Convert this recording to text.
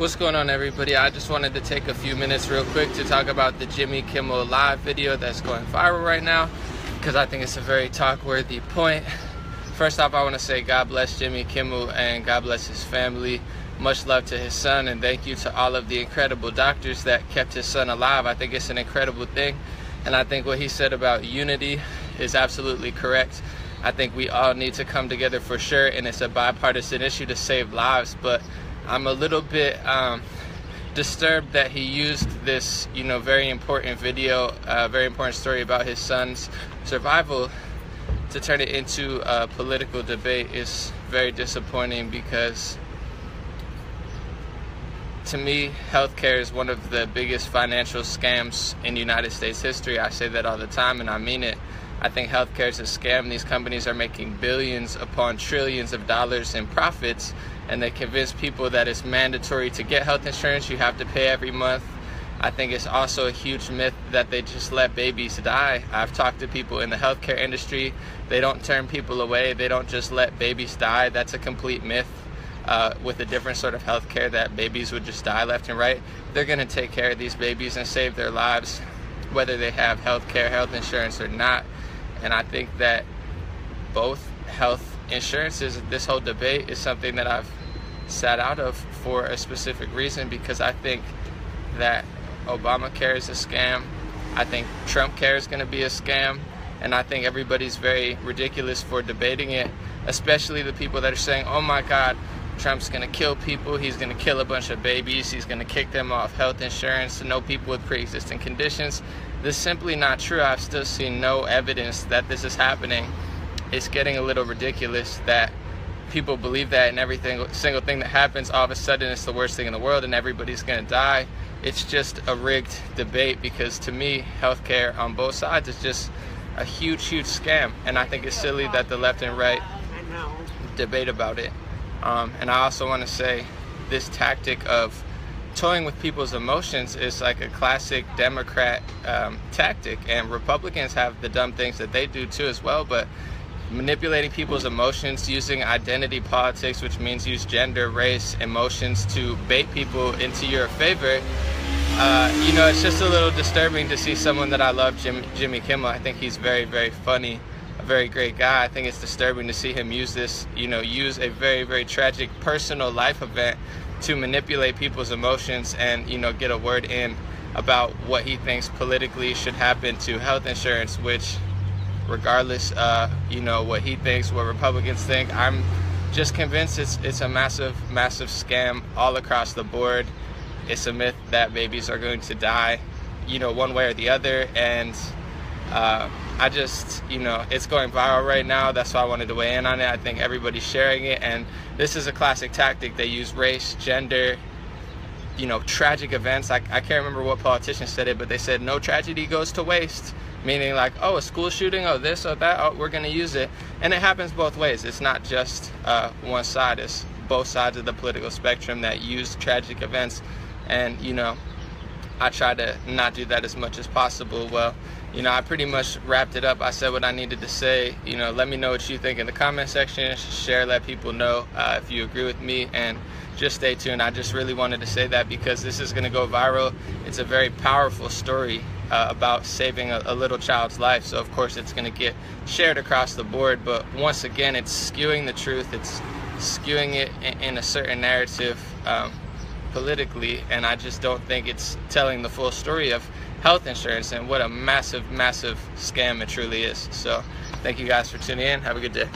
What's going on, everybody? I just wanted to take a few minutes real quick to talk about the Jimmy Kimmel live video that's going viral right now, because I think it's a very talk-worthy point. First off, I want to say God bless Jimmy Kimmel and God bless his family. Much love to his son, and thank you to all of the incredible doctors that kept his son alive. I think it's an incredible thing, and I think what he said about unity is absolutely correct. I think we all need to come together for sure, and it's a bipartisan issue to save lives, but I'm a little bit disturbed that he used this, very important video, very important story about his son's survival to turn it into a political debate. Is very disappointing, because to me, healthcare is one of the biggest financial scams in United States history. I say that all the time, and I mean it. I think healthcare is a scam. These companies are making billions upon trillions of dollars in profits, and they convince people that it's mandatory to get health insurance. You have to pay every month. I think it's also a huge myth that they just let babies die. I've talked to people in the healthcare industry. They don't turn people away. They don't just let babies die. That's a complete myth. With a different sort of healthcare, that babies would just die left and right. They're going to take care of these babies and save their lives, whether they have healthcare, health insurance or not. And I think that both health insurances, this whole debate is something that I've sat out of for a specific reason, because I think that Obamacare is a scam. I think Trump care is going to be a scam. And I think everybody's very ridiculous for debating it, especially the people that are saying, oh my God, Trump's going to kill people. He's going to kill a bunch of babies. He's going to kick them off health insurance. No people with pre-existing conditions. This is simply not true. I've still seen no evidence that this is happening. It's getting a little ridiculous that people believe that, and every single thing that happens, all of a sudden it's the worst thing in the world and everybody's going to die. It's just a rigged debate, because to me, healthcare on both sides is just a huge scam. And I think it's silly that the left and right debate about it. And I also want to say this tactic of toying with people's emotions is like a classic Democrat tactic, and Republicans have the dumb things that they do too as well, but manipulating people's emotions, using identity politics, which means use gender, race, emotions to bait people into your favor. It's just a little disturbing to see someone that I love, Jimmy Kimmel. I think he's very, very funny, a very great guy. I think it's disturbing to see him use this, use a very, very tragic personal life event to manipulate people's emotions and, get a word in about what he thinks politically should happen to health insurance, which regardless, what he thinks, what Republicans think, I'm just convinced it's a massive scam all across the board. It's a myth that babies are going to die, one way or the other, and it's going viral right now. That's why I wanted to weigh in on it. I think everybody's sharing it, and this is a classic tactic. They use race, gender, tragic events. I can't remember what politician said it, but they said no tragedy goes to waste, meaning like, oh, a school shooting, oh, this or that, oh, we're going to use it. And it happens both ways. It's not just one side. It's both sides of the political spectrum that use tragic events. And, I try to not do that as much as possible. Well, I pretty much wrapped it up. I said what I needed to say. Let me know what you think in the comment section. Share, let people know if you agree with me, and just stay tuned. I just really wanted to say that because this is going to go viral. It's a very powerful story about saving a little child's life. So of course it's going to get shared across the board. But once again, it's skewing the truth. It's skewing it in a certain narrative politically, and I just don't think it's telling the full story of health insurance and what a massive scam it truly is. So thank you guys for tuning in. Have a good day.